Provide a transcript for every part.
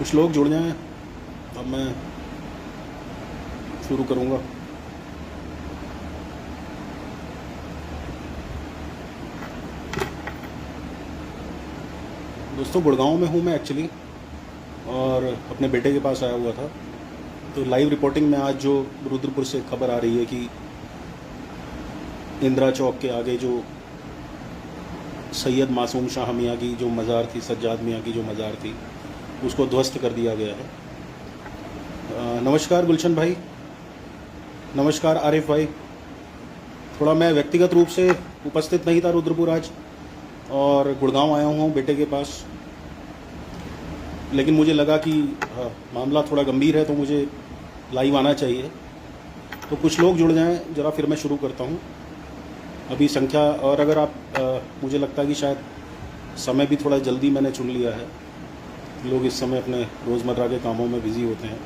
कुछ लोग जुड़ जाएं, अब मैं शुरू करूँगा। दोस्तों, गुड़गांव में हूँ मैं एक्चुअली, और अपने बेटे के पास आया हुआ था। तो लाइव रिपोर्टिंग में आज जो रुद्रपुर से खबर आ रही है कि इंदिरा चौक के आगे जो सैयद मासूम शाह मियाँ की जो मज़ार थी, सज्जाद मियाँ की जो मज़ार थी, उसको ध्वस्त कर दिया गया है। नमस्कार गुलशन भाई, नमस्कार आरिफ भाई। थोड़ा मैं व्यक्तिगत रूप से उपस्थित नहीं था रुद्रपुर आज, और गुड़गांव आया हूँ बेटे के पास, लेकिन मुझे लगा कि मामला थोड़ा गंभीर है तो मुझे लाइव आना चाहिए। तो कुछ लोग जुड़ जाएं ज़रा, फिर मैं शुरू करता हूँ। अभी संख्या, और अगर आप मुझे लगता है कि शायद समय भी थोड़ा जल्दी मैंने चुन लिया है, लोग इस समय अपने रोज़मर्रा के कामों में बिज़ी होते हैं।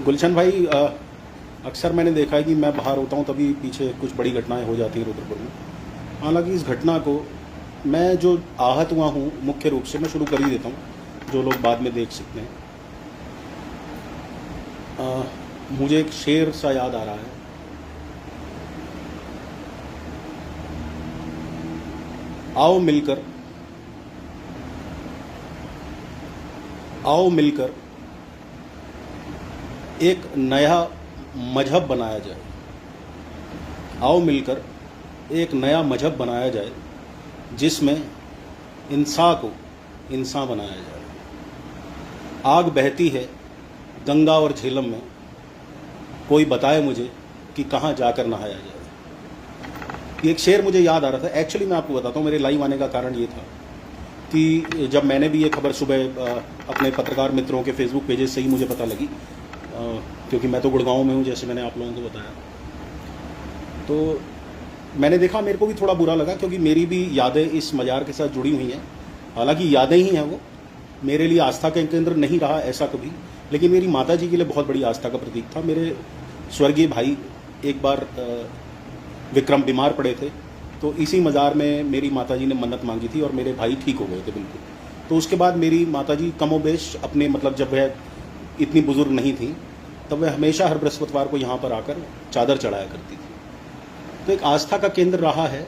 गुलशन भाई, अक्सर मैंने देखा है कि मैं बाहर होता हूँ तभी पीछे कुछ बड़ी घटनाएं हो जाती हैं रुद्रपुर में। हालांकि इस घटना को मैं जो आहत हुआ हूँ, मुख्य रूप से मैं शुरू कर ही देता हूँ, जो लोग बाद में देख सकते हैं। मुझे एक शेर सा याद आ रहा है। आओ मिलकर एक नया मजहब बनाया जाए। आओ मिलकर एक नया मजहब बनाया जाए, जिसमें इंसान को इंसान बनाया जाए। आग बहती है गंगा और झेलम में, कोई बताए मुझे कि कहाँ जाकर नहाया जाए। एक शेर मुझे याद आ रहा था। एक्चुअली मैं आपको बताता हूँ, मेरे लाइव आने का कारण ये था कि जब मैंने भी ये खबर सुबह अपने पत्रकार मित्रों के फेसबुक पेजेस से ही मुझे पता लगी, क्योंकि मैं तो गुड़गांव में हूँ, जैसे मैंने आप लोगों को बताया। तो मैंने देखा, मेरे को भी थोड़ा बुरा लगा, क्योंकि मेरी भी यादें इस मज़ार के साथ जुड़ी हुई हैं। हालांकि यादें ही हैं, वो मेरे लिए आस्था का केंद्र नहीं रहा ऐसा कभी, लेकिन मेरी माता जी के लिए बहुत बड़ी आस्था का प्रतीक था। मेरे स्वर्गीय भाई एक बार विक्रम बीमार पड़े थे, तो इसी मज़ार में मेरी माता जी ने मन्नत मांगी थी और मेरे भाई ठीक हो गए थे बिल्कुल। तो उसके बाद मेरी माता जी कमोबेश अपने, मतलब जब वह इतनी बुजुर्ग नहीं थी, तब वह हमेशा हर बृहस्पतिवार को यहाँ पर आकर चादर चढ़ाया करती थी। तो एक आस्था का केंद्र रहा है,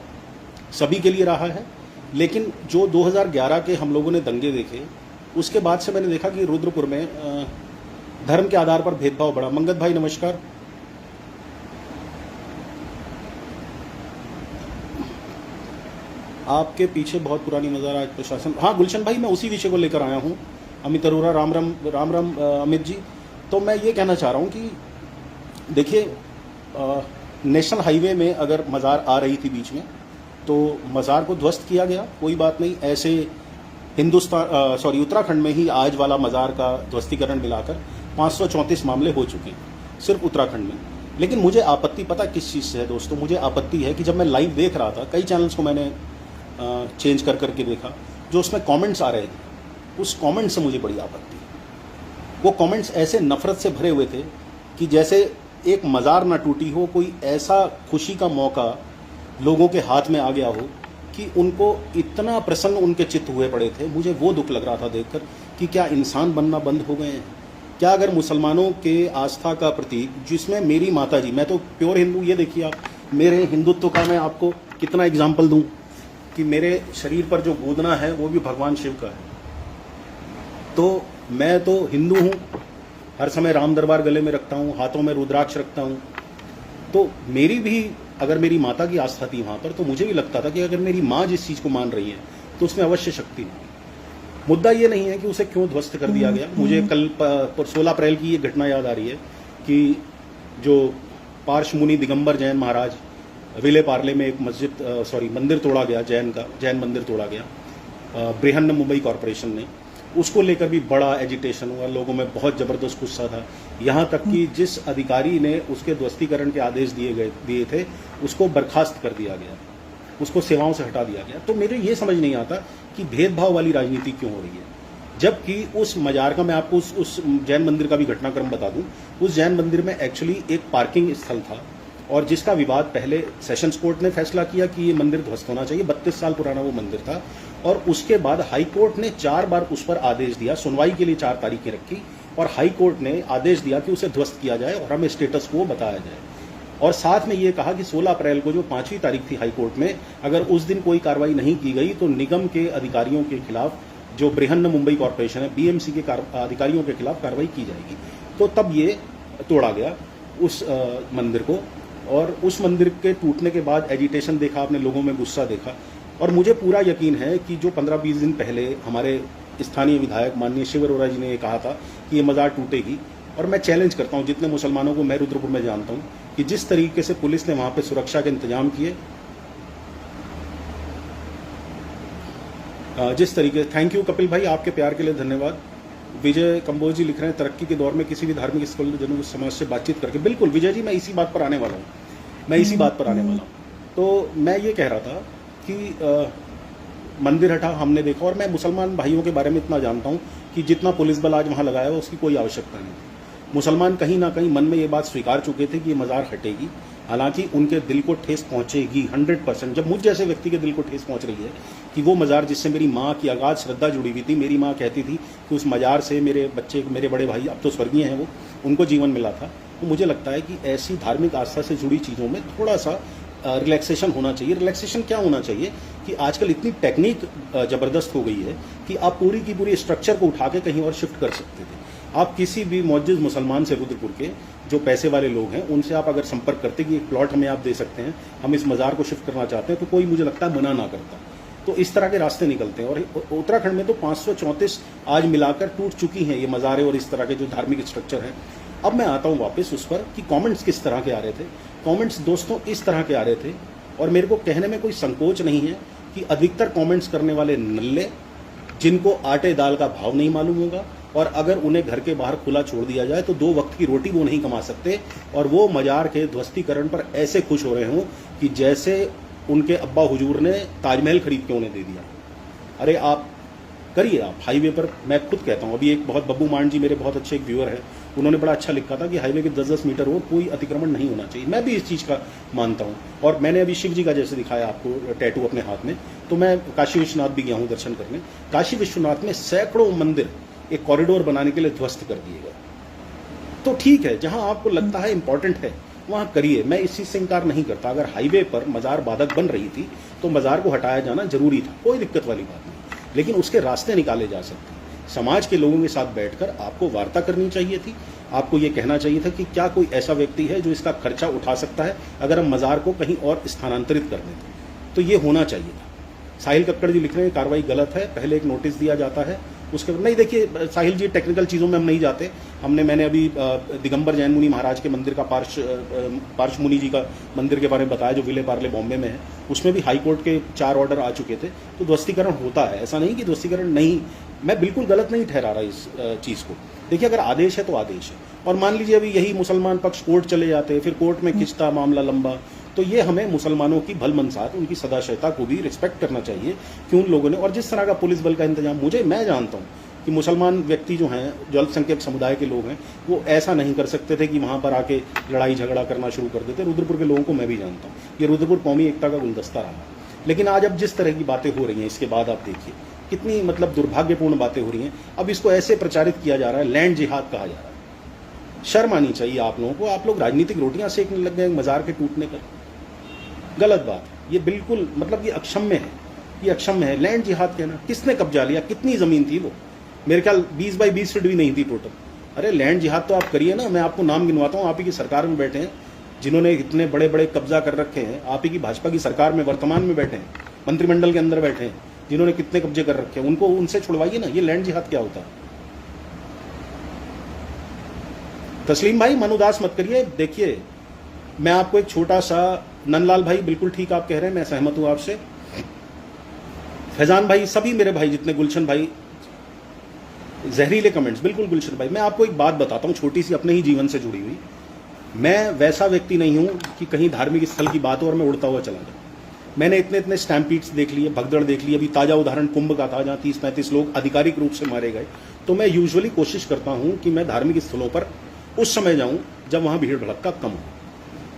सभी के लिए रहा है। लेकिन जो 2011 के हम लोगों ने दंगे देखे, उसके बाद से मैंने देखा कि रुद्रपुर में धर्म के आधार पर भेदभाव बढ़ा। मंगत भाई नमस्कार। आपके पीछे बहुत पुरानी मज़ार, आज प्रशासन। हाँ गुलशन भाई, मैं उसी विषय को लेकर आया हूँ। अमित अरोरा, राम राम अमित जी। तो मैं ये कहना चाह रहा हूँ कि देखिए, नेशनल हाईवे में अगर मज़ार आ रही थी बीच में, तो मज़ार को ध्वस्त किया गया, कोई बात नहीं। ऐसे उत्तराखंड में ही आज वाला मज़ार का ध्वस्तीकरण मिलाकर 534 मामले हो चुके हैं सिर्फ उत्तराखंड में। लेकिन मुझे आपत्ति पता किस चीज़ से है दोस्तों? मुझे आपत्ति है कि जब मैं लाइव देख रहा था, कई चैनल्स को मैंने चेंज कर करके देखा, जो उसमें कमेंट्स आ रहे थे, उस कमेंट से मुझे बड़ी आपत्ति। वो कमेंट्स ऐसे नफरत से भरे हुए थे कि जैसे एक मज़ार ना टूटी हो, कोई ऐसा खुशी का मौका लोगों के हाथ में आ गया हो कि उनको इतना प्रसन्न उनके चित्त हुए पड़े थे। मुझे वो दुख लग रहा था देखकर कि क्या इंसान बनना बंद हो गए हैं? क्या अगर मुसलमानों के आस्था का प्रतीक, जिसमें मेरी माता जी, मैं तो प्योर हिंदू, ये देखिए आप, मेरे हिंदुत्व का मैं आपको कितना एग्जाम्पल दूं कि मेरे शरीर पर जो गोदना है वो भी भगवान शिव का है। तो मैं तो हिंदू हूँ, हर समय राम दरबार गले में रखता हूँ, हाथों में रुद्राक्ष रखता हूँ। तो मेरी भी, अगर मेरी माता की आस्था थी वहाँ पर, तो मुझे भी लगता था कि अगर मेरी माँ जिस चीज़ को मान रही है तो उसमें अवश्य शक्ति है। मुद्दा ये नहीं है कि उसे क्यों ध्वस्त कर दिया गया। मुझे कल 16 अप्रैल की ये घटना याद आ रही है कि जो पार्श्वमुनि दिगंबर जैन महाराज, विले पार्ले में एक मंदिर तोड़ा गया, जैन मंदिर तोड़ा गया बृहन्न मुंबई कॉरपोरेशन ने। उसको लेकर भी बड़ा एजिटेशन हुआ, लोगों में बहुत ज़बरदस्त गुस्सा था। यहाँ तक कि जिस अधिकारी ने उसके ध्वस्तीकरण के आदेश दिए थे, उसको बर्खास्त कर दिया गया, उसको सेवाओं से हटा दिया गया। तो मेरे ये समझ नहीं आता कि भेदभाव वाली राजनीति क्यों हो रही है, जबकि उस मज़ार का, मैं आपको उस जैन मंदिर का भी घटनाक्रम बता दूं। उस जैन मंदिर में एक्चुअली एक पार्किंग स्थल था, और जिसका विवाद पहले सेशंस कोर्ट ने फैसला किया कि ये मंदिर ध्वस्त होना चाहिए, 32 साल पुराना वो मंदिर था, और उसके बाद हाई कोर्ट ने 4 बार उस पर आदेश दिया, सुनवाई के लिए 4 तारीखें रखी और हाई कोर्ट ने आदेश दिया कि उसे ध्वस्त किया जाए और हमें स्टेटस को बताया जाए। और साथ में ये कहा कि 16 अप्रैल को जो 5वीं तारीख थी हाई कोर्ट में, अगर उस दिन कोई कार्रवाई नहीं की गई तो निगम के अधिकारियों के खिलाफ, जो बृहन्न मुंबई कॉर्पोरेशन है, बीएमसी के अधिकारियों के खिलाफ कार्रवाई की जाएगी। तो तब ये तोड़ा गया उस मंदिर को, और उस मंदिर के टूटने के बाद एजिटेशन देखा आपने, लोगों में गुस्सा देखा। और मुझे पूरा यकीन है कि जो 15-20 दिन पहले हमारे स्थानीय विधायक माननीय शिव अरोड़ा जी ने ये कहा था कि ये मजार टूटेगी, और मैं चैलेंज करता हूँ जितने मुसलमानों को मैं रुद्रपुर में जानता हूँ कि जिस तरीके से पुलिस ने वहाँ पे सुरक्षा के इंतजाम किए, जिस तरीके, थैंक यू कपिल भाई, आपके प्यार के लिए धन्यवाद। विजय कंबोज जी लिख रहे हैं, तरक्की के दौर में किसी भी धार्मिक जनों समाज से बातचीत करके, बिल्कुल विजय जी, मैं इसी बात पर आने वाला हूँ, तो मैं ये कह रहा था कि मंदिर हटा, हमने देखा, और मैं मुसलमान भाइयों के बारे में इतना जानता हूँ कि जितना पुलिस बल आज वहाँ लगाया है उसकी कोई आवश्यकता नहीं थी। मुसलमान कहीं ना कहीं मन में ये बात स्वीकार चुके थे कि ये मज़ार हटेगी, हालांकि उनके दिल को ठेस पहुँचेगी 100%। जब मुझ जैसे व्यक्ति के दिल को ठेस पहुँच रही है कि वो मज़ार जिससे मेरी माँ की अगाध श्रद्धा जुड़ी हुई थी, मेरी माँ कहती थी कि उस मज़ार से मेरे बच्चे, मेरे बड़े भाई, अब तो स्वर्गीय हैं वो, उनको जीवन मिला था, तो मुझे लगता है कि ऐसी धार्मिक आस्था से जुड़ी चीज़ों में थोड़ा सा रिलैक्सेशन होना चाहिए। रिलैक्सेशन क्या होना चाहिए कि आजकल इतनी टेक्निक ज़बरदस्त हो गई है कि आप पूरी की पूरी स्ट्रक्चर को उठा के कहीं और शिफ्ट कर सकते थे। आप किसी भी मौजूद मुसलमान से, रुद्रपुर के जो पैसे वाले लोग हैं, उनसे आप अगर संपर्क करते कि एक प्लॉट हमें आप दे सकते हैं, हम इस मज़ार को शिफ्ट करना चाहते हैं, तो कोई मुझे लगता है मना ना करता। तो इस तरह के रास्ते निकलते हैं, और उत्तराखंड में तो 534 आज मिलाकर टूट चुकी हैं ये मज़ारें और इस तरह के जो धार्मिक स्ट्रक्चर हैं। अब मैं आता हूँ वापस उस पर कि कमेंट्स किस तरह के आ रहे थे। कमेंट्स दोस्तों इस तरह के आ रहे थे, और मेरे को कहने में कोई संकोच नहीं है कि अधिकतर कमेंट्स करने वाले नल्ले, जिनको आटे दाल का भाव नहीं मालूम होगा, और अगर उन्हें घर के बाहर खुला छोड़ दिया जाए तो 2 वक्त की रोटी वो नहीं कमा सकते, और वो मजार के ध्वस्तीकरण पर ऐसे खुश हो रहे हों कि जैसे उनके अब्बा हुजूर ने ताजमहल खरीद के उन्हें दे दिया। अरे आप करिए, आप हाईवे पर, मैं खुद कहता हूँ, अभी एक बहुत बब्बू मान जी मेरे बहुत अच्छे एक व्यूअर हैं, उन्होंने बड़ा अच्छा लिखा था कि हाईवे के 10-10 मीटर हो, कोई अतिक्रमण नहीं होना चाहिए। मैं भी इस चीज़ का मानता हूँ, और मैंने अभी शिव जी का जैसे दिखाया आपको टैटू अपने हाथ में, तो मैं काशी विश्वनाथ भी गया हूँ दर्शन करने। काशी विश्वनाथ में सैकड़ों मंदिर एक कॉरिडोर बनाने के लिए ध्वस्त कर दिए गए। तो ठीक है, जहाँ आपको लगता है इंपॉर्टेंट है वहाँ करिए, मैं इस चीज़ से इनकार नहीं करता। अगर हाईवे पर मज़ार बाधक बन रही थी तो मज़ार को हटाया जाना जरूरी था, कोई दिक्कत वाली बात नहीं, लेकिन उसके रास्ते निकाले जा सकते हैं। समाज के लोगों के साथ बैठकर आपको वार्ता करनी चाहिए थी, आपको ये कहना चाहिए था कि क्या कोई ऐसा व्यक्ति है जो इसका खर्चा उठा सकता है अगर हम मज़ार को कहीं और स्थानांतरित कर दें, तो ये होना चाहिए था। साहिल कक्कड़ जी लिख रहे हैं कार्रवाई गलत है, पहले एक नोटिस दिया जाता है उसके नहीं। देखिए साहिल जी, टेक्निकल चीज़ों में हम नहीं जाते। मैंने अभी दिगंबर जैन मुनि महाराज के मंदिर का पार्श मुनि जी का मंदिर के बारे में बताया, जो विले पार्ले बॉम्बे में है, उसमें भी हाई कोर्ट के 4 ऑर्डर आ चुके थे। तो ध्वस्तीकरण होता है, ऐसा नहीं कि ध्वस्तीकरण नहीं, मैं बिल्कुल गलत नहीं ठहरा रहा इस चीज़ को। देखिए अगर आदेश है तो आदेश है, और मान लीजिए अभी यही मुसलमान पक्ष कोर्ट चले जाते, फिर कोर्ट में खिंचता मामला लंबा, तो ये हमें मुसलमानों की भलमनसाहत, उनकी सदाशयता को भी रिस्पेक्ट करना चाहिए कि उन लोगों ने, और जिस तरह का पुलिस बल का इंतजाम, मैं जानता हूँ कि मुसलमान व्यक्ति जो हैं, जो अल्पसंख्यक समुदाय के लोग हैं, वो ऐसा नहीं कर सकते थे कि वहाँ पर आके लड़ाई झगड़ा करना शुरू कर देते। रुद्रपुर के लोगों को मैं भी जानता हूँ, ये रुद्रपुर कौमी एकता का गुलदस्ता रहा। लेकिन आज अब जिस तरह की बातें हो रही हैं, इसके बाद आप देखिए कितनी दुर्भाग्यपूर्ण बातें हो रही हैं। अब इसको ऐसे प्रचारित किया जा रहा है, लैंड जिहाद कहा जा रहा है। शर्म आनी चाहिए आप लोगों को। आप लोग राजनीतिक रोटियां सेकने लग गए मजार के टूटने पर, गलत बात है ये, बिल्कुल ये अक्षम्य है, ये अक्षम्य है। लैंड जिहाद कहना, किसने कब्जा लिया, कितनी ज़मीन थी वो? मेरे ख्याल 20 बाई 20 फीट भी नहीं थी टोटल। अरे लैंड जिहाद तो आप करिए ना, मैं आपको नाम गिनवाता हूँ, आप ही की सरकार में बैठे हैं जिन्होंने इतने बड़े बड़े कब्जा कर रखे हैं, आप ही की भाजपा की सरकार में वर्तमान में बैठे हैं, मंत्रिमंडल के अंदर बैठे हैं, जिन्होंने कितने कब्जे कर रखे हैं, उनको उनसे छुड़वाइए ना। ये लैंड जिहाद क्या होता है? तस्लीम भाई मन उदास मत करिए। देखिए मैं आपको एक छोटा सा, नंदलाल भाई बिल्कुल ठीक आप कह रहे हैं, मैं सहमत हूं आपसे। फैजान भाई, सभी मेरे भाई जितने, गुलशन भाई, जहरीले कमेंट्स, बिल्कुल गुलशन भाई। मैं आपको एक बात बताता हूं छोटी सी, अपने ही जीवन से जुड़ी हुई। मैं वैसा व्यक्ति नहीं हूं कि कहीं धार्मिक स्थल की बात हो और मैं उड़ता हुआ चला जाऊं। मैंने इतने स्टैम्पीड्स देख लिए, भगदड़ देख ली, अभी ताज़ा उदाहरण कुंभ का था जहाँ 30-35 लोग आधिकारिक रूप से मारे गए। तो मैं यूजुअली कोशिश करता हूँ कि मैं धार्मिक स्थलों पर उस समय जाऊँ जब वहाँ भीड़ भड़क्का कम हो।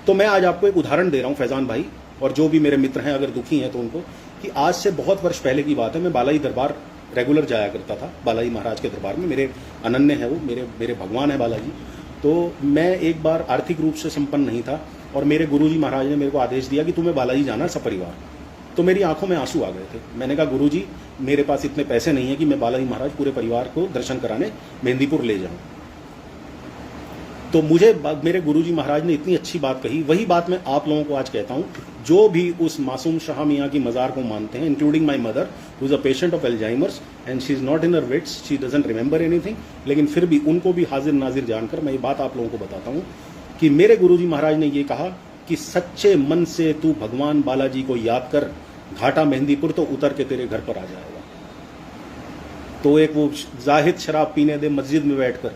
तो मैं आज आपको एक उदाहरण दे रहा हूं फैजान भाई, और जो भी मेरे मित्र हैं अगर दुखी हैं तो उनको, कि आज से बहुत वर्ष पहले की बात है, मैं बालाई दरबार रेगुलर जाया करता था, बालाई महाराज के दरबार में। मेरे अनन्य है वो, मेरे भगवान है बालाजी। तो मैं एक बार आर्थिक रूप से संपन्न नहीं था और मेरे गुरुजी महाराज ने मेरे को आदेश दिया कि तुम्हें बालाजी जाना सपरिवार। तो मेरी आंखों में आंसू आ गए थे। मैंने कहा गुरुजी मेरे पास इतने पैसे नहीं है कि मैं बालाजी महाराज पूरे परिवार को दर्शन कराने मेहंदीपुर ले जाऊं। तो मुझे मेरे गुरुजी महाराज ने इतनी अच्छी बात कही, वही बात मैं आप लोगों को आज कहता हूं, जो भी उस मासूम शाह मियाँ की मज़ार को मानते हैं, including my mother who is a patient of Alzheimer's and she is not in her wits, she doesn't remember anything, लेकिन फिर भी उनको भी हाजिर नाजिर जानकर मैं ये बात आप लोगों को बताता हूँ कि मेरे गुरुजी महाराज ने ये कहा कि सच्चे मन से तू भगवान बालाजी को याद कर, घाटा मेहंदीपुर तो उतर के तेरे घर पर आ जाएगा। तो एक वो जाहिद शराब पीने दे मस्जिद में बैठकर,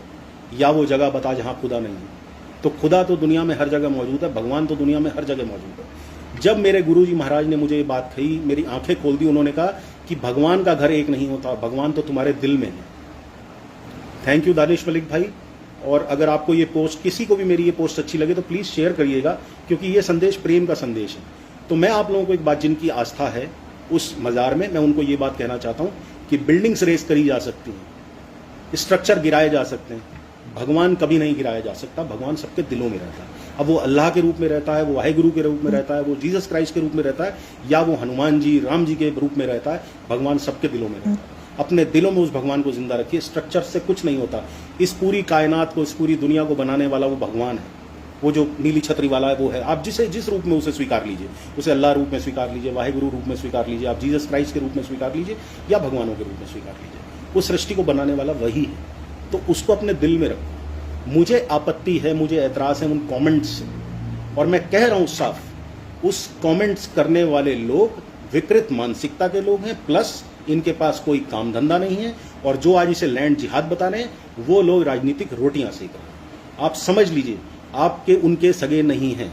या वो जगह बता जहां खुदा नहीं है। तो खुदा तो दुनिया में हर जगह मौजूद है, भगवान तो दुनिया में हर जगह मौजूद है। जब मेरे गुरुजी महाराज ने मुझे ये बात कही, मेरी आंखें खोल दी। उन्होंने कहा कि भगवान का घर एक नहीं होता, भगवान तो तुम्हारे दिल में है। थैंक यू दानिश मलिक भाई। और अगर आपको ये पोस्ट, किसी को भी मेरी ये पोस्ट अच्छी लगे तो प्लीज़ शेयर करिएगा, क्योंकि ये संदेश प्रेम का संदेश है। तो मैं आप लोगों को एक बात, जिनकी आस्था है उस मज़ार में, मैं उनको ये बात कहना चाहता हूँ कि बिल्डिंग्स रेस करी जा सकती हैं, स्ट्रक्चर गिराए जा सकते हैं, भगवान कभी नहीं गिराया जा सकता। भगवान सबके दिलों में रहता है। अब वो अल्लाह के रूप में रहता है, वो वाहिगुरु के रूप में रहता है, वो जीसस क्राइस्ट के रूप में रहता है, या वो हनुमान जी राम जी के रूप में रहता है, भगवान सबके दिलों में रहता है। अपने दिलों में उस भगवान को जिंदा रखिए। स्ट्रक्चर से कुछ नहीं होता। इस पूरी कायनात को, इस पूरी दुनिया को बनाने वाला वो भगवान है। वो जो नीली छतरी वाला है वो है। आप जिस रूप में उसे स्वीकार लीजिए, उसे अल्लाह रूप में स्वीकार लीजिए, वाहिगुरु रूप में स्वीकार लीजिए, आप जीसस क्राइस्ट के रूप में स्वीकार लीजिए, या भगवानों के रूप में स्वीकार लीजिए। उस सृष्टि को बनाने वाला वही है, तो उसको अपने दिल में रखो। मुझे आपत्ति है, मुझे एतराज़ है उन कमेंट्स से, और मैं कह रहा हूं साफ, उस कमेंट्स करने वाले लोग विकृत मानसिकता के लोग हैं, प्लस इनके पास कोई काम धंधा नहीं है, और जो आज इसे लैंड जिहाद बता रहे हैं वो लोग राजनीतिक रोटियां सेक रहे हैं। आप समझ लीजिए, आपके उनके सगे नहीं हैं।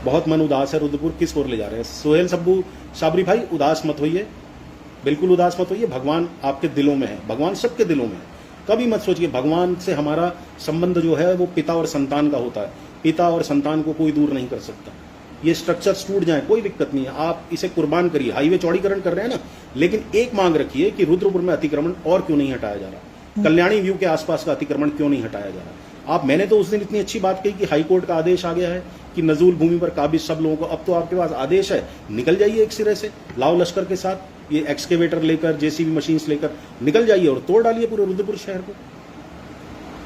बहुत मन उदास है, रुद्रपुर किस ओर ले जा रहे हैं? सोहेल सब्बू साबरी भाई, उदास मत होइए, बिल्कुल उदास मत होइए। भगवान आपके दिलों में है, भगवान सबके दिलों में है। कभी मत सोचिए, भगवान से हमारा संबंध जो है वो पिता और संतान का होता है। पिता और संतान को कोई दूर नहीं कर सकता। ये स्ट्रक्चर्स टूट जाए कोई दिक्कत नहीं है, आप इसे कुर्बान करिए। हाईवे चौड़ीकरण कर रहे हैं ना, लेकिन एक मांग रखिए कि रुद्रपुर में अतिक्रमण और क्यों नहीं हटाया जा रहा, कल्याणी व्यू के आसपास का अतिक्रमण क्यों नहीं हटाया जा रहा। मैंने तो उस दिन इतनी अच्छी बात कही कि हाईकोर्ट का आदेश आ गया है कि नजूल भूमि पर काबिज सब लोगों को, अब तो आपके पास आदेश है, निकल जाइए एक सिरे से, लाओ लश्कर के साथ, ये एक्सकेवेटर लेकर, जेसीबी मशीन्स लेकर निकल जाइए और तोड़ डालिए पूरे रुद्रपुर शहर को।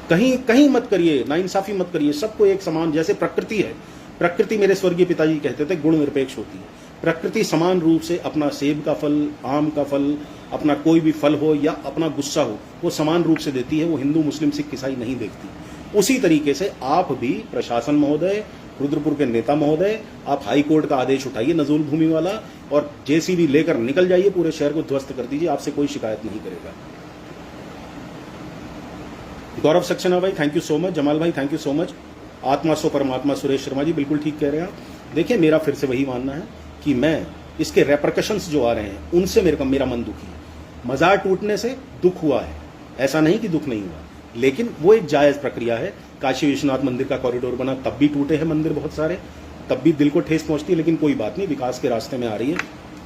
कहीं कहीं मत करिए, नाइंसाफी मत करिए, सबको एक समान, जैसे प्रकृति है। प्रकृति, मेरे स्वर्गीय पिताजी कहते थे, गुण निरपेक्ष होती है। प्रकृति समान रूप से अपना सेब का फल, आम का फल, अपना कोई भी फल हो या अपना गुस्सा हो, वो समान रूप से देती है। वो हिंदू, मुस्लिम, सिख, ईसाई नहीं देखती। उसी तरीके से आप भी, प्रशासन महोदय, रुद्रपुर के नेता महोदय, आप हाई कोर्ट का आदेश उठाइए नजूल भूमि वाला, और जेसीबी लेकर निकल जाइए, पूरे शहर को ध्वस्त कर दीजिए। आपसे कोई शिकायत नहीं करेगा। गौरव सक्सेना भाई, thank you so much. Jamal भाई, थैंक यू सो मच। आत्मा सो परमात्मा, सुरेश शर्मा जी, बिल्कुल ठीक कह रहे हैं आप। देखिए, मेरा फिर से वही मानना है कि मैं इसके रेपरकशंस जो आ रहे हैं उनसे मेरा मन दुखी है। मज़ार टूटने से दुख हुआ है, ऐसा नहीं कि दुख नहीं हुआ, लेकिन वो एक जायज़ प्रक्रिया है। काशी विश्वनाथ मंदिर का कॉरिडोर बना, तब भी टूटे हैं मंदिर बहुत सारे, तब भी दिल को ठेस पहुंचती है, लेकिन कोई बात नहीं, विकास के रास्ते में आ रही है।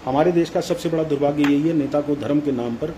हमारे देश का सबसे बड़ा दुर्भाग्य यही है, नेता को धर्म के नाम पर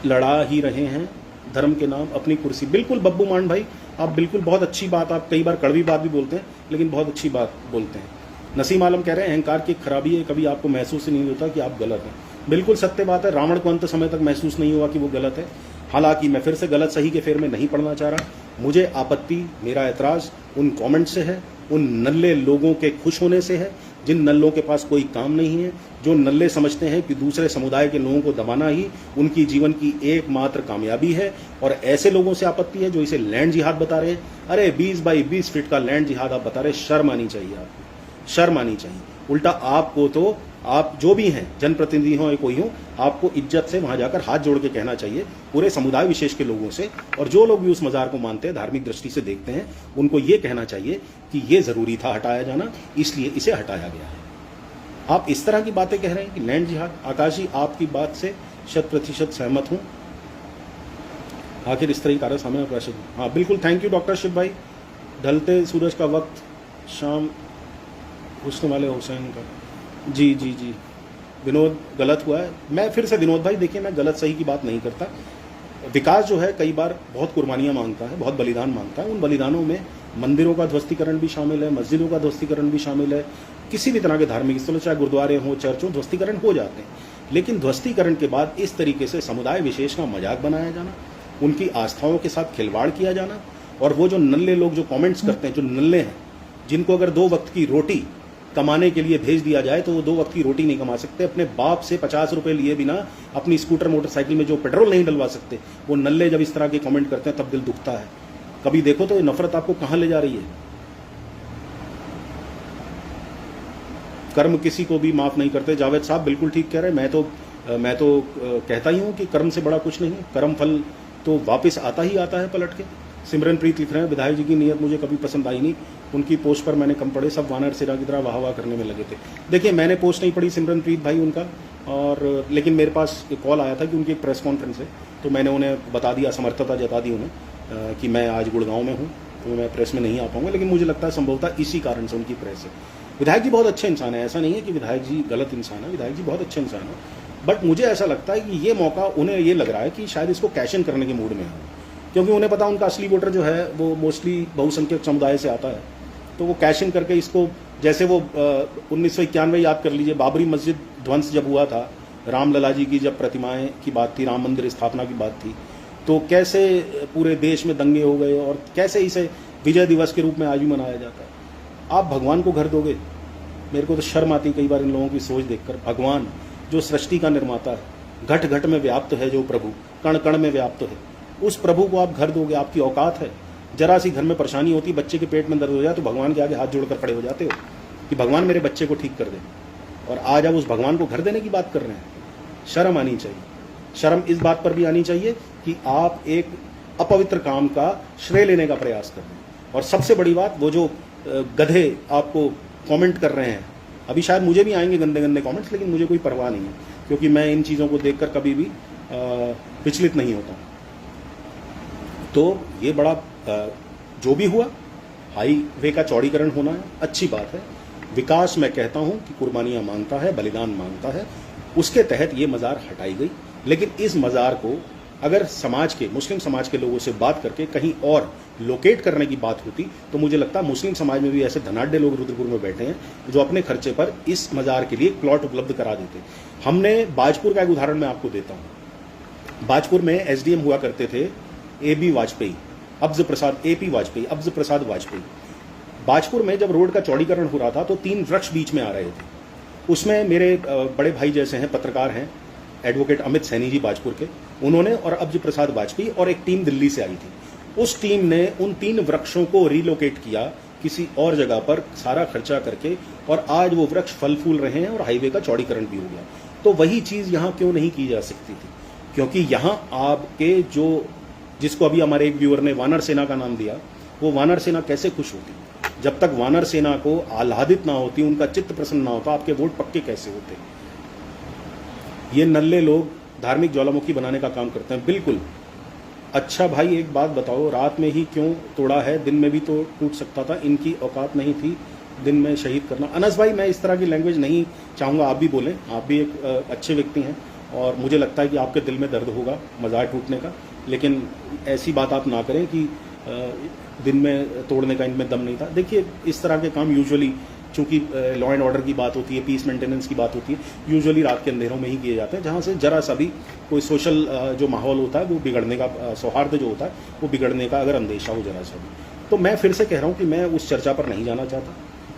लड़ा ही रहे हैं, धर्म के नाम, अपनी कुर्सी। बिल्कुल बब्बू मान भाई, आप बिल्कुल बहुत अच्छी बात, आप कई बार कड़वी बात भी बोलते हैं, लेकिन बहुत अच्छी बात बोलते हैं। नसीम आलम कह रहे हैं, अहंकार की खराबी है, कभी आपको महसूस ही नहीं होता कि आप गलत हैं। बिल्कुल सत्य बात है, रावण को अंत समय तक महसूस नहीं हुआ कि वो गलत है। हालांकि मैं फिर से गलत सही के फेर में नहीं पड़ना चाह रहा। मुझे आपत्ति, मेरा ऐतराज़ उन कमेंट से है, उन नल्ले लोगों के खुश होने से है, जिन नल्लों के पास कोई काम नहीं है, जो नल्ले समझते हैं कि दूसरे समुदाय के लोगों को दबाना ही उनकी जीवन की एकमात्र कामयाबी है। और ऐसे लोगों से आपत्ति है जो इसे लैंड जिहाद बता रहे हैं। अरे 20 बाई 20 फीट का लैंड जिहाद आप बता रहे, शर्म आनी चाहिए आपको, शर्म आनी चाहिए। उल्टा आपको तो, आप जो भी हैं, जनप्रतिनिधि हों या कोई हो, आपको इज्जत से वहां जाकर हाथ जोड़ के कहना चाहिए पूरे समुदाय विशेष के लोगों से, और जो लोग भी उस मज़ार को मानते हैं, धार्मिक दृष्टि से देखते हैं, उनको ये कहना चाहिए कि ये ज़रूरी था हटाया जाना, इसलिए इसे हटाया गया है। आप इस तरह की बातें कह रहे हैं कि लैंड जिहाद। आकाश जी, आपकी बात से 100% सहमत हूँ। आखिर इस तरह की कार्य सामने प्रदर्शित। हाँ बिल्कुल, थैंक यू डॉक्टर शिव भाई। ढलते सूरज का वक्त, शाम हुस्न वाले हुसैन का। जी जी जी विनोद, गलत हुआ है। मैं फिर से विनोद भाई देखिए, मैं गलत सही की बात नहीं करता। विकास जो है कई बार बहुत कुर्बानियाँ मांगता है, बहुत बलिदान मांगता है। उन बलिदानों में मंदिरों का ध्वस्तीकरण भी शामिल है, मस्जिदों का ध्वस्तीकरण भी शामिल है, किसी भी तरह के धार्मिक स्थलों चाहे गुरुद्वारे हों, चर्च हों, ध्वस्तीकरण हो जाते हैं। लेकिन ध्वस्तीकरण के बाद इस तरीके से समुदाय विशेष का मजाक बनाया जाना, उनकी आस्थाओं के साथ खिलवाड़ किया जाना, और वो जो नल्ले लोग जो कमेंट्स करते हैं, जो नल्ले हैं, जिनको अगर 2 वक्त की रोटी कमाने के लिए भेज दिया जाए तो वो 2 वक्त की रोटी नहीं कमा सकते, अपने बाप से 50 रुपए लिए बिना अपनी स्कूटर मोटरसाइकिल में जो पेट्रोल नहीं डलवा सकते, वो नल्ले जब इस तरह के कमेंट करते हैं तब दिल दुखता है। कभी देखो तो ये नफरत आपको कहां ले जा रही है। कर्म किसी को भी माफ नहीं करते। जावेद साहब बिल्कुल ठीक कह रहे हैं। मैं तो कहता ही हूं कि कर्म से बड़ा कुछ नहीं है। कर्म फल तो वापस आता ही आता है पलट के। सिमरनप्रीत लिख रहे हैं, विधायक जी की नीयत मुझे कभी पसंद आई नहीं, उनकी पोस्ट पर मैंने कम पढ़े, सब वानर सिरा की तरह वाह वाह करने में लगे थे। देखिए मैंने पोस्ट नहीं पढ़ी सिमरनप्रीत भाई उनका, और लेकिन मेरे पास एक कॉल आया था कि उनकी एक प्रेस कॉन्फ्रेंस है, तो मैंने उन्हें बता दिया, समर्थता जता दी उन्हें कि मैं आज गुड़गांव में हूँ तो मैं प्रेस में नहीं आ पाऊंगा। लेकिन मुझे लगता है संभवतः इसी कारण से उनकी प्रेस है। विधायक जी बहुत अच्छे इंसान है, ऐसा नहीं है कि विधायक जी गलत इंसान है, विधायक जी बहुत अच्छे इंसान है। बट मुझे ऐसा लगता है कि ये मौका उन्हें ये लग रहा है कि शायद इसको कैश इन करने के मूड में है, क्योंकि उन्हें पता उनका असली वोटर जो है वो मोस्टली बहुसंख्यक समुदाय से आता है। तो वो कैश इन करके इसको, जैसे वो 1991 याद कर लीजिए, बाबरी मस्जिद ध्वंस जब हुआ था, रामलला जी की जब प्रतिमाएं की बात थी, राम मंदिर स्थापना की बात थी, तो कैसे पूरे देश में दंगे हो गए और कैसे इसे विजय दिवस के रूप में आज भी मनाया जाता है। आप भगवान को घर दोगे? मेरे को तो शर्म आती कई बार इन लोगों की सोच देखकर। भगवान जो सृष्टि का निर्माता है, घट घट में व्याप्त है जो प्रभु, कण कण में व्याप्त है, उस प्रभु को आप घर दोगे? आपकी औकात है? जरा सी घर में परेशानी होती, बच्चे के पेट में दर्द हो जाए तो भगवान के आगे हाथ जोड़कर खड़े हो जाते हो कि भगवान मेरे बच्चे को ठीक कर दे, और आज आप उस भगवान को घर देने की बात कर रहे हैं। शर्म आनी चाहिए। शर्म इस बात पर भी आनी चाहिए कि आप एक अपवित्र काम का श्रेय लेने का प्रयास कर रहे हैं। और सबसे बड़ी बात, वो जो गधे आपको कमेंट कर रहे हैं, अभी शायद मुझे भी आएंगे गंदे गंदे कमेंट्स, लेकिन मुझे कोई परवाह नहीं है, क्योंकि मैं इन चीज़ों को देखकर कभी भी विचलित नहीं होता। तो ये बड़ा जो भी हुआ, हाईवे का चौड़ीकरण होना है, अच्छी बात है। विकास मैं कहता हूं कि कुर्बानियां मांगता है, बलिदान मांगता है, उसके तहत ये मज़ार हटाई गई। लेकिन इस मज़ार को अगर समाज के, मुस्लिम समाज के लोगों से बात करके कहीं और लोकेट करने की बात होती तो मुझे लगता है मुस्लिम समाज में भी ऐसे धनाढ्य लोग रुद्रपुर में बैठे हैं जो अपने खर्चे पर इस मज़ार के लिए प्लॉट उपलब्ध करा देते। हमने बाजपुर का एक उदाहरण मैं आपको देता हूँ। बाजपुर में एसडीएम हुआ करते थे एबी वाजपेयी, अब्ज प्रसाद, एपी वाजपेयी, अब्ज प्रसाद वाजपेयी। बाजपुर में जब रोड का चौड़ीकरण हो रहा था तो 3 वृक्ष बीच में आ रहे थे। उसमें मेरे बड़े भाई जैसे हैं, पत्रकार हैं, एडवोकेट अमित सैनी जी बाजपुर के, उन्होंने और अब्ज प्रसाद वाजपेयी और एक टीम दिल्ली से आई थी। उस टीम ने उन 3 वृक्षों को रिलोकेट किया किसी और जगह पर, सारा खर्चा करके, और आज वो वृक्ष फल फूल रहे हैं और हाईवे का चौड़ीकरण भी हो गया। तो वही चीज़ यहाँ क्यों नहीं की जा सकती थी? क्योंकि यहाँ आपके जो, जिसको अभी हमारे एक व्यूअर ने वानर सेना का नाम दिया, वो वानर सेना कैसे खुश होती? जब तक वानर सेना को आह्लादित ना होती, उनका चित्त प्रसन्न ना होता, आपके वोट पक्के कैसे होते? ये नल्ले लोग धार्मिक ज्वालामुखी बनाने का काम करते हैं। बिल्कुल। अच्छा भाई एक बात बताओ, रात में ही क्यों तोड़ा है? दिन में भी तो टूट सकता था, इनकी औकात नहीं थी दिन में शहीद करना। अनस भाई, मैं इस तरह की लैंग्वेज नहीं चाहूँगा, आप भी बोलें, आप भी एक अच्छे व्यक्ति हैं और मुझे लगता है कि आपके दिल में दर्द होगा मज़ार टूटने का, लेकिन ऐसी बात आप ना करें कि दिन में तोड़ने का इनमें दम नहीं था। देखिए इस तरह के काम यूजुअली, चूंकि लॉ एंड ऑर्डर की बात होती है, पीस मेंटेनेंस की बात होती है, यूजुअली रात के अंधेरों में ही किए जाते हैं, जहाँ से जरा सा भी कोई सोशल जो माहौल होता है वो बिगड़ने का, सौहार्द जो होता है वो बिगड़ने का अगर अंदेशा हो जरा सा भी। तो मैं फिर से कह रहा हूँ कि मैं उस चर्चा पर नहीं जाना चाहता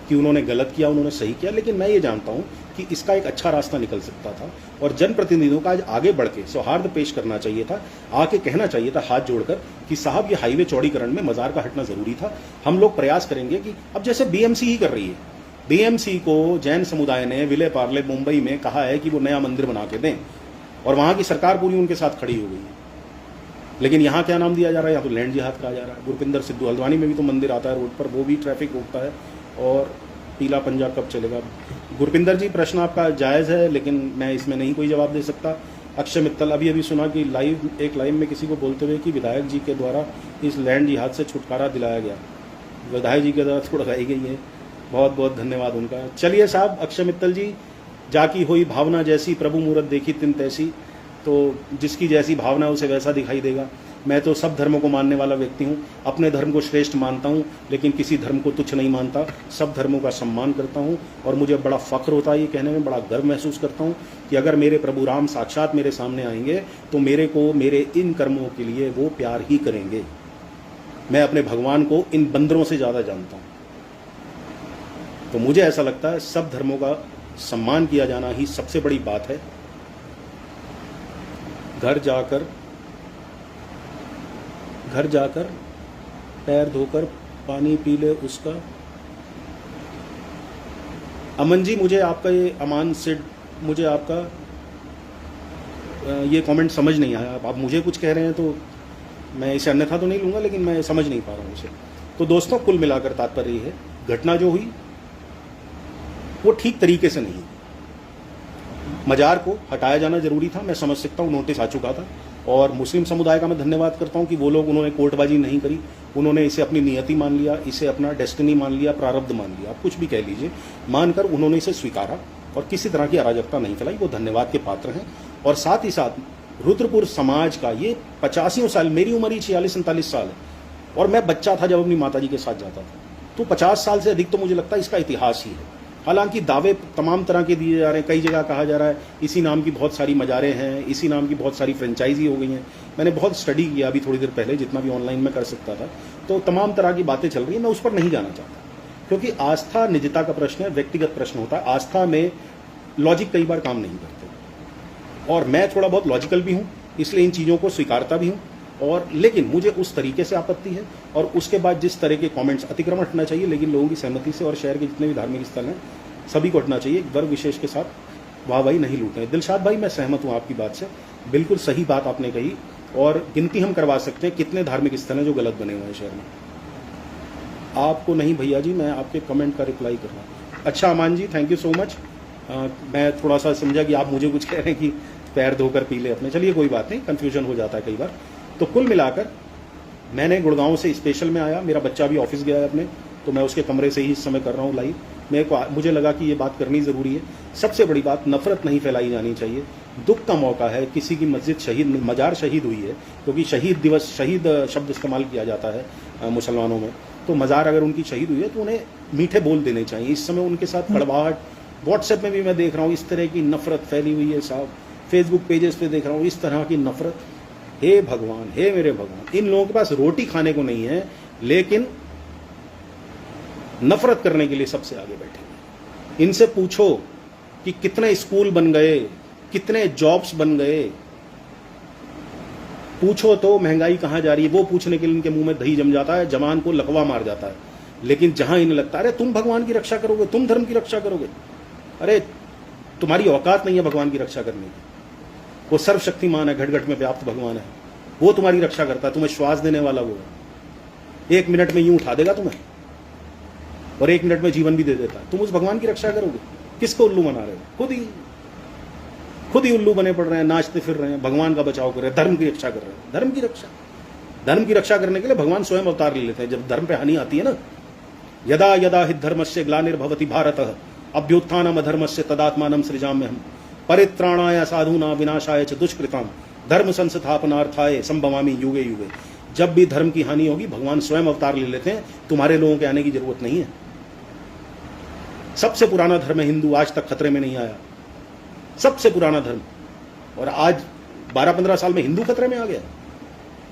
कि उन्होंने गलत किया, उन्होंने सही किया, लेकिन मैं ये जानता हूँ कि इसका एक अच्छा रास्ता निकल सकता था और जनप्रतिनिधियों का आज आगे बढ़ के सौहार्द पेश करना चाहिए था, आके कहना चाहिए था हाथ जोड़कर कि साहब ये हाईवे चौड़ीकरण में मज़ार का हटना ज़रूरी था। हम लोग प्रयास करेंगे कि अब जैसे बीएमसी ही कर रही है, बीएमसी को जैन समुदाय ने विले पार्ले मुंबई में कहा है कि वो नया मंदिर बना के दें और वहाँ की सरकार पूरी उनके साथ खड़ी हो गई है। लेकिन यहाँ क्या नाम दिया जा रहा है? यहाँ तो लैंड जिहाद कहा जा रहा है। गुरपिंदर सिद्धू, हल्द्वानी में भी तो मंदिर आता है रोड पर, वो भी ट्रैफिक रोकता है। और पीला पंजा कब चलेगा? गुरपिंदर जी प्रश्न आपका जायज़ है, लेकिन मैं इसमें नहीं कोई जवाब दे सकता। अक्षय मित्तल, अभी सुना कि एक लाइव में किसी को बोलते हुए कि विधायक जी के द्वारा इस लैंड जिहाद से छुटकारा दिलाया गया। बधाई जी के साथ थोड़ा गाई गई है, बहुत बहुत धन्यवाद उनका। चलिए साहब, अक्षय मित्तल जी, जाकी हुई भावना जैसी प्रभु मूरत देखी तिन तैसी, तो जिसकी जैसी भावना उसे वैसा दिखाई देगा। मैं तो सब धर्मों को मानने वाला व्यक्ति हूँ, अपने धर्म को श्रेष्ठ मानता हूँ, लेकिन किसी धर्म को तुच्छ नहीं मानता, सब धर्मों का सम्मान करता हूँ। और मुझे बड़ा फख्र होता है ये कहने में, बड़ा गर्व महसूस करता हूँ कि अगर मेरे प्रभु राम साक्षात मेरे सामने आएंगे तो मेरे को मेरे इन कर्मों के लिए वो प्यार ही करेंगे। मैं अपने भगवान को इन बंदरों से ज़्यादा जानता हूँ। तो मुझे ऐसा लगता है सब धर्मों का सम्मान किया जाना ही सबसे बड़ी बात है। घर जाकर पैर धोकर पानी पी ले उसका। अमन जी, मुझे आपका ये अमान से मुझे आपका ये कमेंट समझ नहीं आया। आप मुझे कुछ कह रहे हैं तो मैं इसे अन्यथा तो नहीं लूँगा, लेकिन मैं समझ नहीं पा रहा हूँ इसे। तो दोस्तों, कुल मिलाकर तात्पर्य ये है, घटना जो हुई वो ठीक तरीके से नहीं। मजार को हटाया जाना जरूरी था, मैं समझ सकता हूँ, नोटिस आ चुका था। और मुस्लिम समुदाय का मैं धन्यवाद करता हूँ कि वो लोग, उन्होंने कोर्टबाजी नहीं करी, उन्होंने इसे अपनी नियति मान लिया, इसे अपना डेस्टिनी मान लिया, प्रारब्ध मान लिया, आप कुछ भी कह लीजिए, मानकर उन्होंने इसे स्वीकारा और किसी तरह की अराजकता नहीं फैलाई। वो धन्यवाद के पात्र हैं। और साथ ही साथ रुद्रपुर समाज का ये 85 साल, मेरी उम्र ही 46-47 साल है और मैं बच्चा था जब अपनी माताजी के साथ जाता था, तो 50 साल से अधिक तो मुझे लगता है इसका इतिहास ही है। हालांकि दावे तमाम तरह के दिए जा रहे हैं, कई जगह कहा जा रहा है इसी नाम की बहुत सारी मज़ारें हैं, इसी नाम की बहुत सारी फ्रेंचाइजी हो गई हैं। मैंने बहुत स्टडी किया अभी थोड़ी देर पहले, जितना भी ऑनलाइन में कर सकता था, तो तमाम तरह की बातें चल रही हैं। मैं उस पर नहीं जाना चाहता, क्योंकि आस्था निजता का प्रश्न है, व्यक्तिगत प्रश्न होता है। आस्था में लॉजिक कई बार काम नहीं करते, और मैं थोड़ा बहुत लॉजिकल भी हूँ, इसलिए इन चीज़ों को स्वीकारता भी हूँ। और लेकिन मुझे उस तरीके से आपत्ति है, और उसके बाद जिस तरह के कमेंट्स, अतिक्रमण हटना चाहिए, लेकिन लोगों की सहमति से, और शहर के जितने भी धार्मिक स्थल हैं सभी को हटना चाहिए, वर्ग विशेष के साथ वाहवाही नहीं लूटना है। दिलशाद भाई, मैं सहमत हूँ आपकी बात से, बिल्कुल सही बात आपने कही। और गिनती हम करवा सकते हैं कितने धार्मिक स्थल हैं जो गलत बने हुए हैं शहर में। आपको नहीं भैया जी, मैं आपके कमेंट का रिप्लाई कर रहा हूँ। अच्छा अमान जी, थैंक यू सो मच। मैं थोड़ा सा समझा कि आप मुझे कुछ कह रहे हैं कि पैर धोकर पी ले अपने। चलिए कोई बात नहीं, कन्फ्यूजन हो जाता है कई बार। तो कुल मिलाकर मैंने गुड़गांव से स्पेशल में आया, मेरा बच्चा भी ऑफिस गया है अपने, तो मैं उसके कमरे से ही इस समय कर रहा हूँ लाइव। मुझे लगा कि ये बात करनी ज़रूरी है। सबसे बड़ी बात, नफरत नहीं फैलाई जानी चाहिए। दुख का मौका है, किसी की मजार शहीद हुई है, क्योंकि शहीद दिवस, शहीद शब्द इस्तेमाल किया जाता है मुसलमानों में, तो मजार अगर उनकी शहीद हुई है तो उन्हें मीठे बोल देने चाहिए। इस समय उनके साथ कड़वाहट, व्हाट्सएप में भी मैं देख रहा हूँ इस तरह की नफरत फैली हुई है साहब, फेसबुक पेजेस पे देख रहा हूँ इस तरह की नफरत। हे भगवान, हे मेरे भगवान, इन लोगों के पास रोटी खाने को नहीं है, लेकिन नफरत करने के लिए सबसे आगे बैठे हैं। इनसे पूछो कि कितने स्कूल बन गए, कितने जॉब्स बन गए, पूछो तो महंगाई कहां जा रही है। वो पूछने के लिए इनके मुंह में दही जम जाता है, जवान को लकवा मार जाता है। लेकिन जहां इन्हें लगता है अरे तुम भगवान की रक्षा करोगे, तुम धर्म की रक्षा करोगे, अरे तुम्हारी औकात नहीं है भगवान की रक्षा करने की। वो सर्वशक्तिमान है, घट घट में व्याप्त भगवान है, वो तुम्हारी रक्षा करता है, तुम्हें श्वास देने वाला वो है। 1 मिनट में यूं उठा देगा तुम्हें और 1 मिनट में जीवन भी दे देता है। तुम उस भगवान की रक्षा करोगे? किसको उल्लू बना रहे हो? खुद ही उल्लू बने पड़ रहे हैं, नाचते फिर रहे हैं, भगवान का बचाव कर रहे हैं, धर्म की रक्षा कर रहे हैं। धर्म की रक्षा करने के लिए भगवान स्वयं अवतार ले लेते हैं जब धर्म पे हानि आती है ना। यदा यदा हि धर्मस्य ग्लानिर्भवति भारतः अभ्युत्थानम् अधर्मस्य तदात्मानं सृजाम्यहम् परित्राणाय साधूनां विनाशाय च दुष्कृतां धर्म संस्थापनार्थाय संभवामि युगे युगे। जब भी धर्म की हानि होगी भगवान स्वयं अवतार ले लेते हैं, तुम्हारे लोगों के आने की जरूरत नहीं है। सबसे पुराना धर्म है हिंदू, आज तक खतरे में नहीं आया, सबसे पुराना धर्म। और आज 12-15 साल में हिंदू खतरे में आ गया।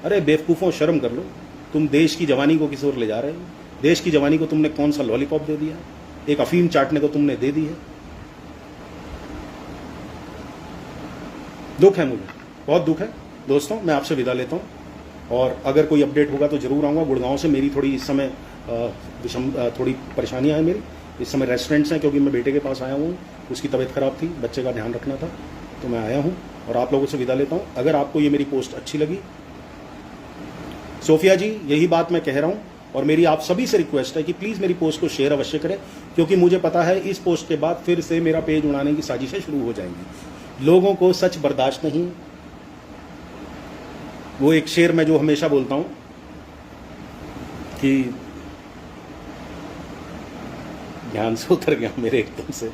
अरे बेवकूफों, शर्म कर लो। तुम देश की जवानी को किस ओर ले जा रहे हो? देश की जवानी को तुमने कौन सा लॉलीपॉप दे दिया? एक अफीम चाटने को तुमने दे दी है। दुख है, मुझे बहुत दुख है। दोस्तों, मैं आपसे विदा लेता हूं और अगर कोई अपडेट होगा तो जरूर आऊंगा। गुड़गांव से मेरी थोड़ी इस समय थोड़ी परेशानियां हैं मेरी इस समय। रेस्टोरेंट्स हैं, क्योंकि मैं बेटे के पास आया हूँ, उसकी तबीयत खराब थी, बच्चे का ध्यान रखना था, तो मैं आया हूँ और आप लोगों से विदा लेता हूँ। अगर आपको ये मेरी पोस्ट अच्छी लगी, सोफिया जी, यही बात मैं कह रहा हूँ और मेरी आप सभी से रिक्वेस्ट है कि प्लीज़ मेरी पोस्ट को शेयर अवश्य करें, क्योंकि मुझे पता है इस पोस्ट के बाद फिर से मेरा पेज उड़ाने की साजिशें शुरू हो जाएंगी। लोगों को सच बर्दाश्त नहीं। वो एक शेर मैं जो हमेशा बोलता हूँ कि ध्यान से उतर गया मेरे एकदम से।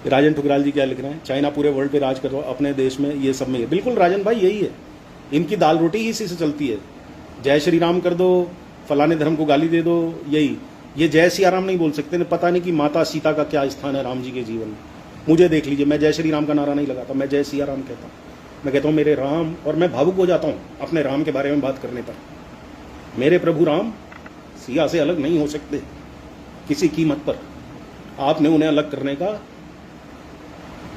राजन ठुकराल जी क्या लिख रहे हैं, चाइना पूरे वर्ल्ड पे राज कर रहा, अपने देश में ये सब में। बिल्कुल राजन भाई, यही है, इनकी दाल रोटी ही इसी से चलती है। जय श्री राम कर दो, फलाने धर्म को गाली दे दो, यही। ये जय सिया राम नहीं बोल सकते, ने पता नहीं कि माता सीता का क्या स्थान है राम जी के जीवन में। मुझे देख लीजिए, मैं जय श्री राम का नारा नहीं लगाता, मैं जय सिया राम कहता हूँ। मैं कहता हूँ मेरे राम, और मैं भावुक हो जाता हूँ अपने राम के बारे में बात करने पर। मेरे प्रभु राम सिया से अलग नहीं हो सकते किसी कीमत पर। आपने उन्हें अलग करने का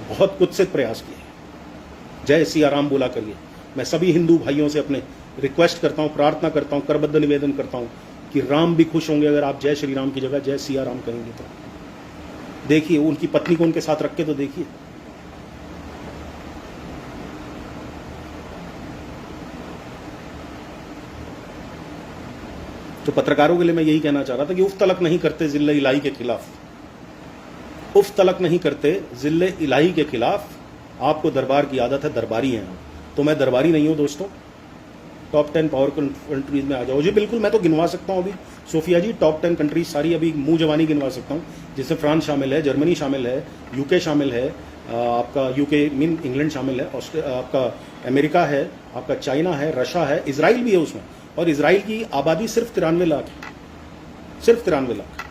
बहुत कुत्सित प्रयास किया। जय सिया राम बोला करिए। मैं सभी हिंदू भाइयों से अपने रिक्वेस्ट करता हूँ, प्रार्थना करता हूँ, करबद्ध निवेदन करता हूँ कि राम भी खुश होंगे अगर आप जय श्री राम की जगह जय सिया राम कहेंगे तो। देखिए, उनकी पत्नी को उनके साथ रख के तो देखिए। तो पत्रकारों के लिए मैं यही कहना चाह रहा था कि उफ तलक नहीं करते जिल्ले इलाही के खिलाफ, उफ तलक नहीं करते जिल्ले इलाही के खिलाफ। आपको दरबार की आदत है, दरबारी हैं आप, तो मैं दरबारी नहीं हूं दोस्तों। टॉप 10 पावर कंट्रीज में आ जाओ जी। बिल्कुल, मैं तो गिनवा सकता हूं अभी सोफिया जी, टॉप 10 कंट्रीज सारी अभी मुंह जवानी गिनवा सकता हूं, जिसमें फ्रांस शामिल है, जर्मनी शामिल है, यूके शामिल है, आपका यूके मीन इंग्लैंड शामिल है, आपका अमेरिका है, आपका चाइना है, रशिया है, इसराइल भी है उसमें। और इसराइल की आबादी सिर्फ 93 लाख है, सिर्फ 93 लाख।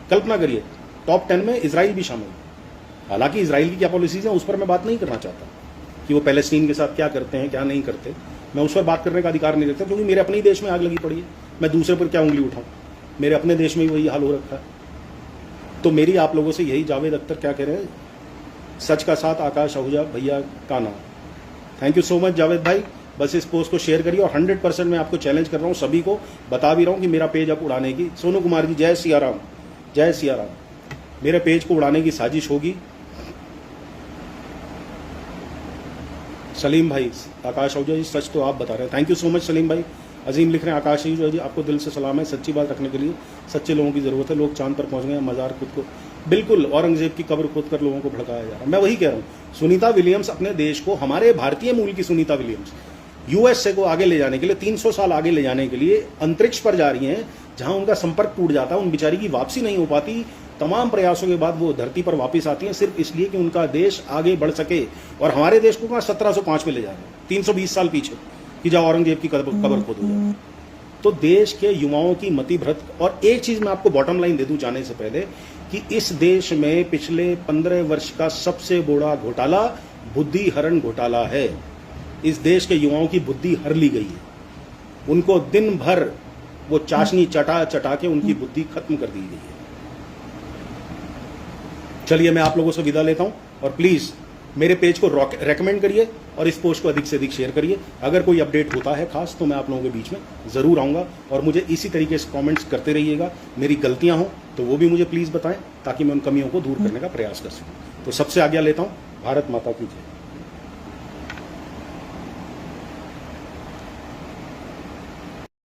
कल्पना करिए, टॉप 10 में इसराइल भी शामिल है। हालांकि इसराइल की क्या पॉलिसीज हैं उस पर मैं बात नहीं करना चाहता कि वो पैलेस्टीन के साथ क्या करते हैं क्या नहीं करते, मैं उस पर बात करने का अधिकार नहीं देता, क्योंकि मेरे अपने ही देश में आग लगी पड़ी है। मैं दूसरे पर क्या उंगली उठाऊं, मेरे अपने देश में ही वही हाल हो रखा है। तो मेरी आप लोगों से यही, जावेद अख्तर क्या कह रहे हैं, सच का साथ आकाश आहूजा भैया का नाम। Thank you so much Javed भाई, बस इस पोस्ट को शेयर करिए। और 100% मैं आपको चैलेंज कर रहा हूँ, सभी को बता भी रहा हूँ कि मेरा पेज अब उड़ाने की, सोनू कुमार जी जय सिया राम, जय सिया राम, मेरे पेज को उड़ाने की साजिश होगी। सलीम भाई, आकाश आहूजा जी सच तो आप बता रहे हैं, thank you so much Salim भाई। अजीम लिख रहे हैं, आकाश आहूजा जी आपको दिल से सलाम है, सच्ची बात रखने के लिए सच्चे लोगों की जरूरत है। लोग चांद पर पहुंच गए, मजार खुद को, बिल्कुल औरंगजेब की कब्र खोद कर लोगों को भड़काया जा रहा है। मैं वही कह रहा हूँ, सुनीता विलियम्स अपने देश को, हमारे भारतीय मूल की सुनीता विलियम्स यूएसए को आगे ले जाने के लिए, 300 साल आगे ले जाने के लिए अंतरिक्ष पर जा रही हैं, जहां उनका संपर्क टूट जाता है, उन बिचारी की वापसी नहीं हो पाती। तमाम प्रयासों के बाद वो धरती पर वापस आती हैं, सिर्फ इसलिए कि उनका देश आगे बढ़ सके। और हमारे देश को कहाँ 1705 में ले जा रहे हैं, 320 साल पीछे, कि जाओ औरंगजेब की कब्र खोदो जाओ। तो देश के युवाओं की मति भ्रत। और एक चीज मैं आपको बॉटम लाइन दे दूं जाने से पहले, कि इस देश में पिछले 15 वर्ष का सबसे बड़ा घोटाला बुद्धि हरण घोटाला है। इस देश के युवाओं की बुद्धि हर ली गई है, उनको दिन भर वो चाशनी चटा चटा के उनकी बुद्धि खत्म कर दी गई है। चलिए, मैं आप लोगों से विदा लेता हूं, और प्लीज मेरे पेज को रेकमेंड करिए और इस पोस्ट को अधिक से अधिक शेयर करिए। अगर कोई अपडेट होता है खास तो मैं आप लोगों के बीच में जरूर आऊंगा, और मुझे इसी तरीके से कमेंट्स करते रहिएगा। मेरी गलतियां हो तो वो भी मुझे प्लीज बताएं, ताकि मैं उन कमियों को दूर करने का प्रयास कर सकूं। तो सबसे आज्ञा लेता हूं, भारत माता की जय।